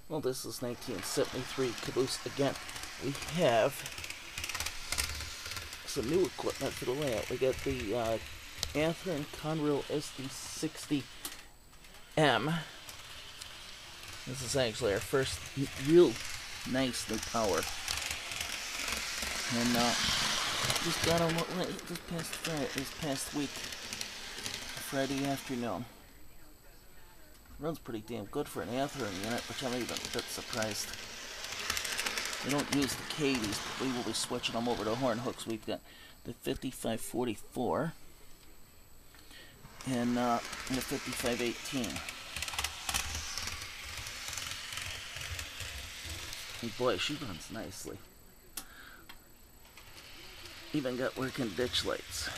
Well, this is 1973 caboose again. We have some new equipment for the layout. We got the Anther and Conrail SD60M. This is actually our first real nice new power. And just got them this past week, Friday afternoon. Runs pretty damn good for an Anther unit, which I'm even a bit surprised. We don't use the Cadies, but we will be switching them over to horn hooks. We've got the 5544 and the 5518. And boy, she runs nicely. Even got working ditch lights.